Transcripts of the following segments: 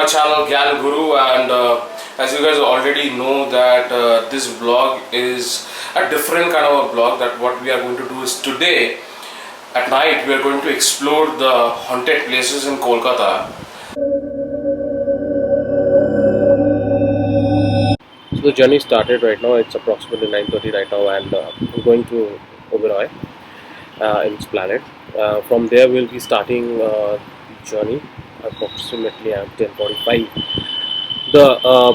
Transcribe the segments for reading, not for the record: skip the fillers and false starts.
channel Gyan Guru, and as you guys already know that this vlog is a different kind of a vlog. That what we are going to do is today at night we are going to explore the haunted places in Kolkata. So the journey started right now. It's approximately 9:30 right now, and I'm going to Oberoi in Esplanade. From there we'll be starting the journey approximately at 10:45. The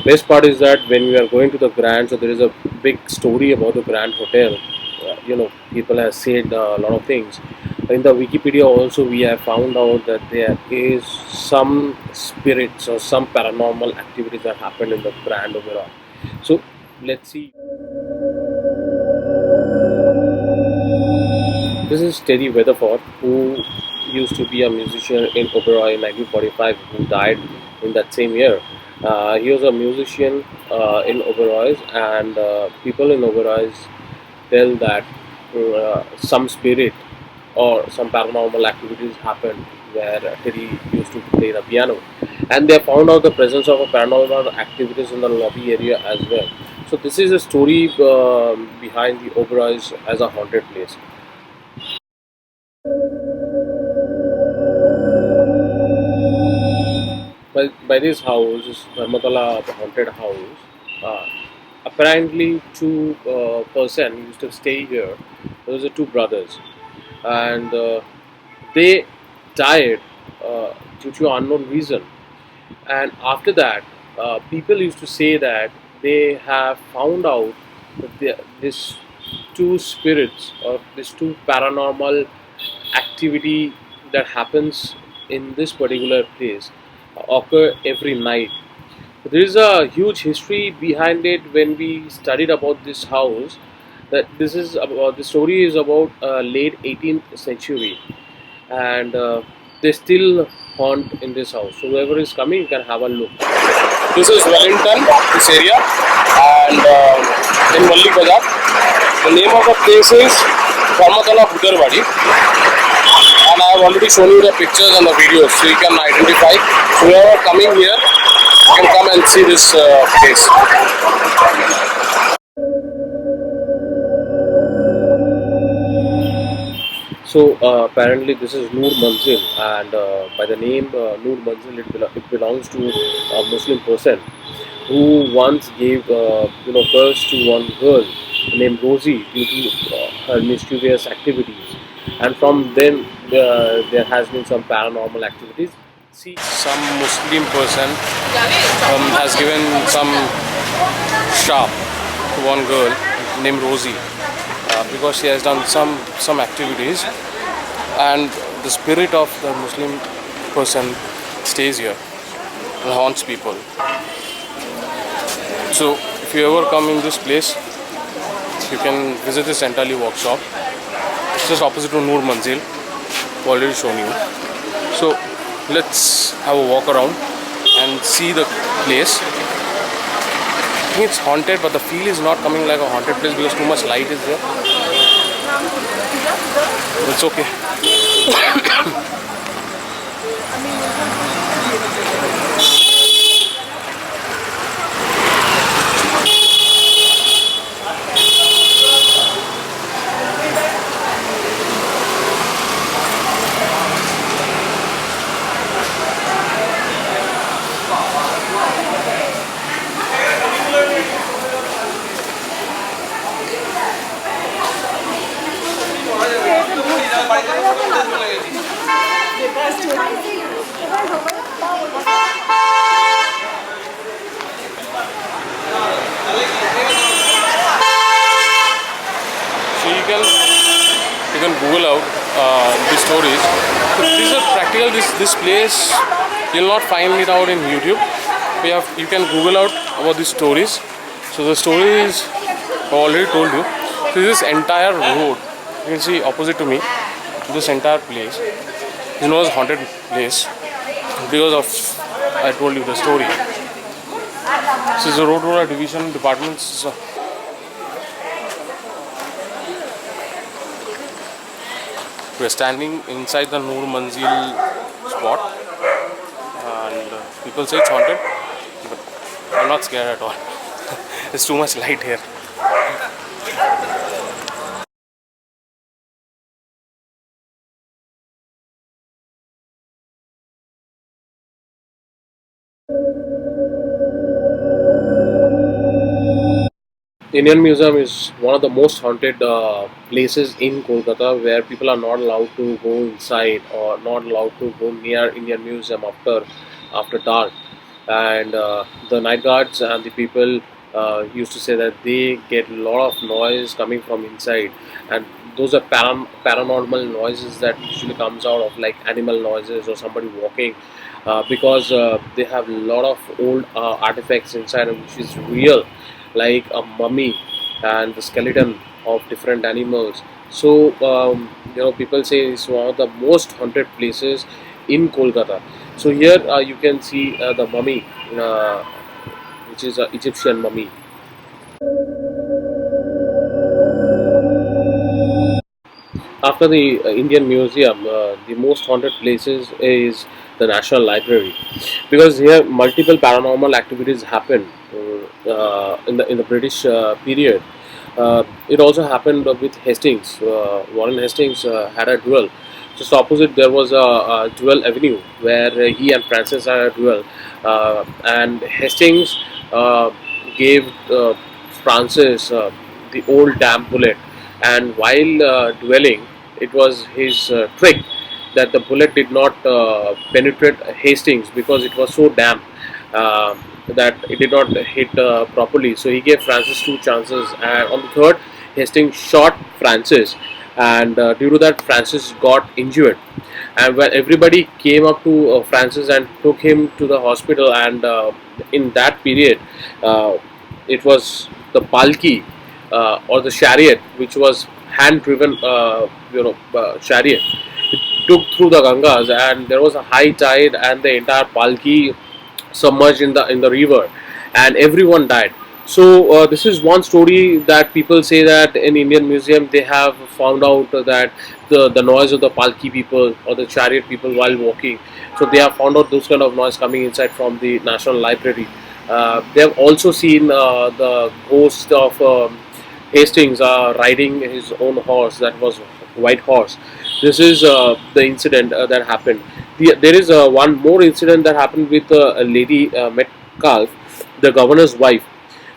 best part is that when we are going to the Grand, so there is a big story about the Grand Hotel. People have said a lot of things. In the Wikipedia also we have found out that there is some spirits or some paranormal activities that happened in the Grand Oberoi. So let's see. This is Teddy Weatherford, who used to be a musician in Oberoi in 1945, who died in that same year. He was a musician in Oberoi, and people in Oberoi tell that some spirit or some paranormal activities happened where Teddy used to play the piano, and they found out the presence of a paranormal activities in the lobby area as well. So this is a story behind the Oberoi as a haunted place. By this house, this Dharmatala haunted house, uh, apparently two person used to stay here. Those are two brothers, and they died due to unknown reason. And after that, people used to say that they have found out that this two spirits or this two paranormal activity that happens in this particular place occur every night. There is a huge history behind it. When we studied about this house, that this is about the story is about late 18th century, and they still haunt in this house. So whoever is coming, you can have a look. This is Wellington, this area, and in Valli Bazar. The name of the place is Dharmatala Bari, and I have already shown you the pictures and the videos, so you can identify. So whoever coming here, you can come and see this place. So apparently this is Noor Manzil, and by the name Noor Manzil, it belongs to a Muslim person who once gave birth to one girl named Rosie due to her mischievous activities, and from then there has been some paranormal activities. See, some Muslim person has given some sharp to one girl named Rosie. Because she has done some activities, and the spirit of the Muslim person stays here and haunts people. So if you ever come in this place, you can visit this entirely workshop. It's just opposite to Noor Manzil. I've already shown you. So let's have a walk around and see the place. I think it's haunted, but the feel is not coming like a haunted place because too much light is there. It's okay. So you can Google out these stories. So these are practical. This place you'll not find it out in YouTube. You can Google out about these stories. So the stories I already told you. So this entire road you can see opposite to me. This entire place is known as haunted place because of I told you the story. This is the road roller division departments. We are standing inside the Noor Manzil spot, and People say it's haunted, but I'm not scared at all. There's too much light here. Indian Museum is one of the most haunted places in Kolkata, where people are not allowed to go inside or not allowed to go near Indian Museum after dark. And the night guards and the people used to say that they get a lot of noise coming from inside, and those are paranormal noises that usually comes out of like animal noises or somebody walking, because they have a lot of old artifacts inside, which is real, like a mummy and the skeleton of different animals. So people say it's one of the most haunted places in Kolkata. So here you can see the mummy, uh, which is an Egyptian mummy. After the Indian Museum, the most haunted places is the National Library, because here multiple paranormal activities happened in the British period. It also happened with Hastings. Warren Hastings had a duel. Just opposite, there was a duel avenue where he and Francis had a duel, and Hastings gave Francis the old damn bullet, and while dueling, it was his trick that the bullet did not penetrate Hastings because it was so damp uh, that it did not hit properly. So he gave Francis two chances, and on the third, Hastings shot Francis, and due to that, Francis got injured. And when everybody came up to Francis and took him to the hospital, and in that period, uh, it was the palki or the chariot, which was hand-driven, chariot. It took through the Gangas, and there was a high tide, and the entire palki submerged in the river, and everyone died. So this is one story that people say that in Indian Museum they have found out that the noise of the palki people or the chariot people while walking. So they have found out those kind of noise coming inside from the National Library. They have also seen the ghost of Hastings riding his own horse, that was white horse. This is the incident that happened. There is one more incident that happened with a lady, Metcalf, the governor's wife.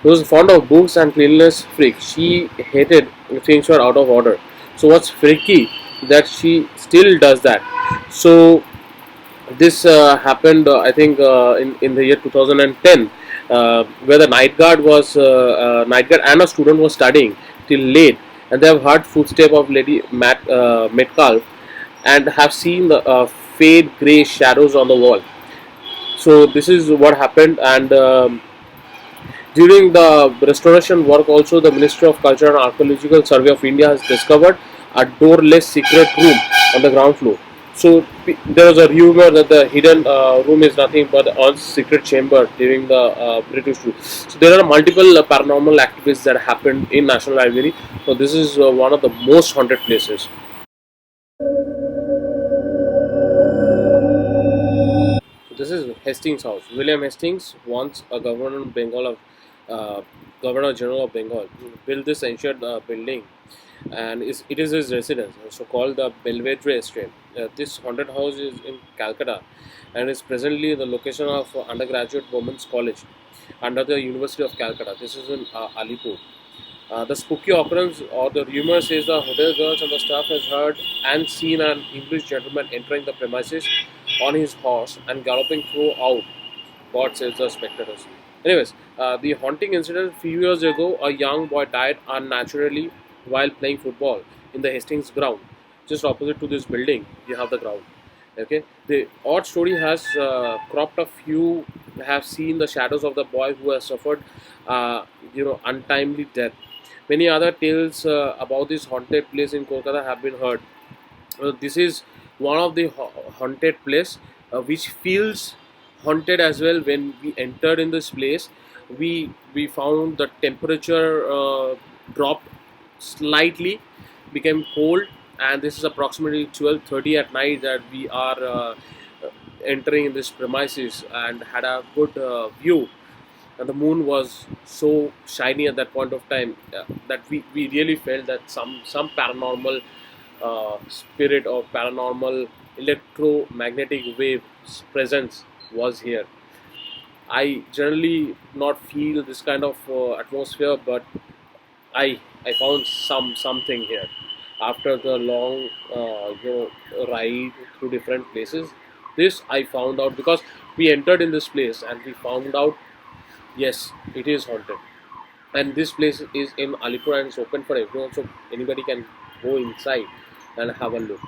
She was fond of books and cleanliness freak. She hated if things were out of order. So what's freaky that she still does that. So this happened, I think, in the year 2010, where the night guard and a student was studying till late, and they have heard footstep of Lady Metcalf, and have seen the fade grey shadows on the wall. So this is what happened, and during the restoration work, also the Ministry of Culture and Archaeological Survey of India has discovered a doorless secret room on the ground floor. So there was a rumor that the hidden room is nothing but a secret chamber during the British rule. So there are multiple paranormal activities that happened in National Library. So this is one of the most haunted places. So this is Hastings House. William Hastings, once a Governor General of Bengal, built this ancient building, and it is his residence, so called the Belvedere Estate. This haunted house is in Calcutta, and is presently the location of undergraduate women's college under the University of Calcutta. This is in Alipore. The spooky occurrence or the rumor says the hotel girls and the staff has heard and seen an English gentleman entering the premises on his horse and galloping throughout. God says the spectators. Anyways, the haunting incident a few years ago, a young boy died unnaturally while playing football in the Hastings ground. Just opposite to this building, you have the ground. Okay, the odd story has cropped a few have seen the shadows of the boy who has suffered, untimely death. Many other tales about this haunted place in Kolkata have been heard. This is one of the haunted place which feels haunted as well. When we entered in this place, we found the temperature dropped slightly, became cold, and this is approximately 12:30 at night that we are entering this premises and had a good view, and the moon was so shiny at that point of time that we really felt that some paranormal spirit or paranormal electromagnetic wave presence was here. I generally not feel this kind of atmosphere, but I found something here after the long ride through different places. This I found out because we entered in this place and we found out, yes, it is haunted. And this place is in Alipore and it's open for everyone, so anybody can go inside and have a look.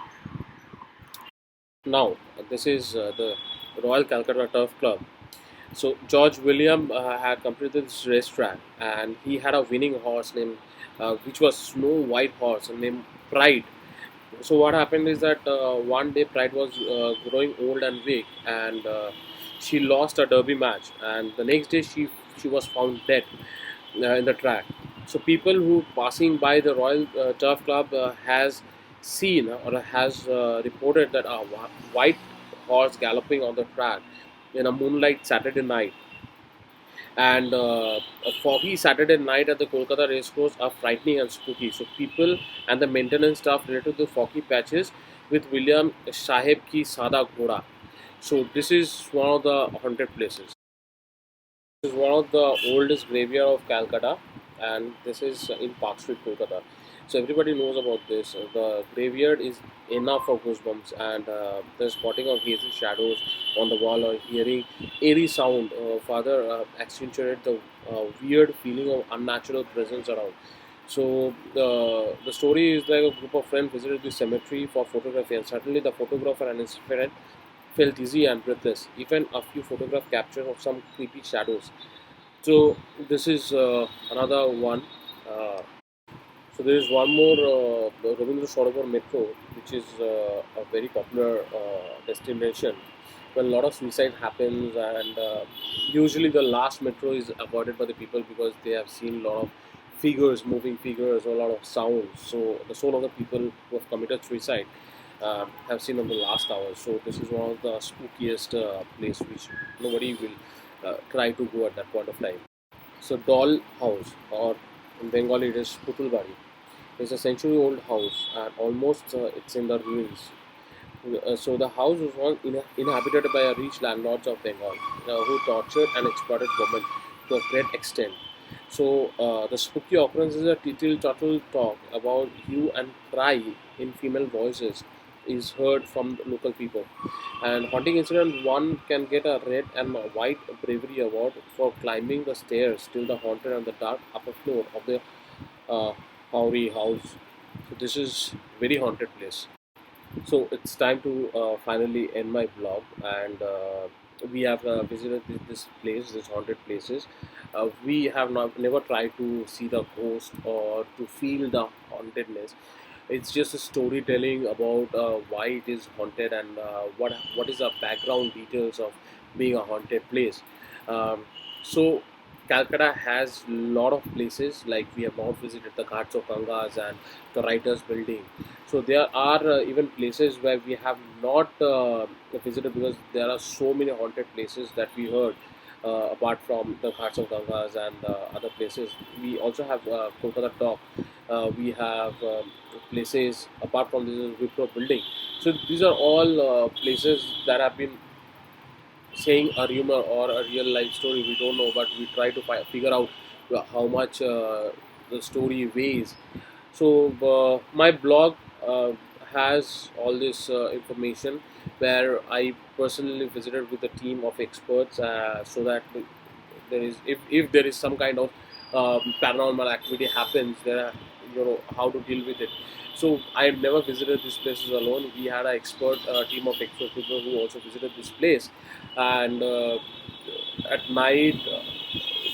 Now, this is the Royal Calcutta Turf Club. So George William had completed this racetrack, and he had a winning horse named, which was Snow White horse named Pride. So what happened is that one day Pride was growing old and weak, and she lost a derby match, and the next day she was found dead in the track. So people who passing by the Royal Turf Club has seen or has reported that a white horse galloping on the track in a moonlight Saturday night, and a foggy Saturday night at the Kolkata racecourse are frightening and spooky. So people and the maintenance staff related to the foggy patches with William Sahib ki Sada Ghoda. So this is one of the haunted places. This is one of the oldest graveyard of Calcutta, and this is in Park Street, Kolkata. So everybody knows about this. The graveyard is enough for goosebumps, and the spotting of hazy shadows on the wall or hearing eerie sound further accentuated the weird feeling of unnatural presence around. So the story is like a group of friends visited the cemetery for photography, and suddenly the photographer and his friend felt dizzy and breathless. Even a few photograph captures of some creepy shadows. So this is another one. So there is one more the Rabindra Sarobar metro, which is a very popular destination when a lot of suicide happens, and usually the last metro is avoided by the people because they have seen a lot of figures, moving figures, a lot of sounds. So the soul of the people who have committed suicide have seen on the last hour. So this is one of the spookiest place which nobody will try to go at that point of time. So doll house, or in Bengali it is Putul Bari, is a century-old house and almost it's in the ruins. So the house was once inhabited by a rich landlords of Bengal who tortured and exploited women to a great extent. So the spooky occurrence is a tittle tattle talk about hue and cry in female voices is heard from the local people. And haunting incident one can get a red and a white bravery award for climbing the stairs till the haunted and the dark upper floor of the uh, Howry house. So this is very haunted place. So it's time to finally end my blog, and we have visited this place, this haunted places. We have not never tried to see the ghost or to feel the hauntedness. It's just a storytelling about why it is haunted and what is the background details of being a haunted place. Um, so Calcutta has a lot of places like we have not visited the Ghats of Gangas and the Writers Building. So there are even places where we have not visited because there are so many haunted places that we heard. Apart from the Ghats of Gangas and other places, we also have Kolkata Dock. We have places apart from this VIVO building. So these are all places that have been saying a rumor or a real life story. We don't know, but we try to figure out how much the story weighs. So my blog has all this information where I personally visited with a team of experts so that there is if there is some kind of paranormal activity happens there, how to deal with it. So I have never visited these places alone. We had an expert team of expert people who also visited this place, and at night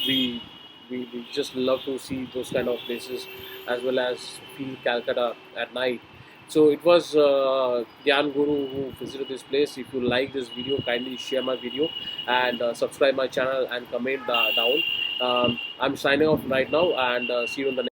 we, we just love to see those kind of places as well as feel Calcutta at night. So it was Gyan Guru who visited this place. If you like this video, kindly share my video and subscribe my channel and comment down. I'm signing off right now, and see you in the next.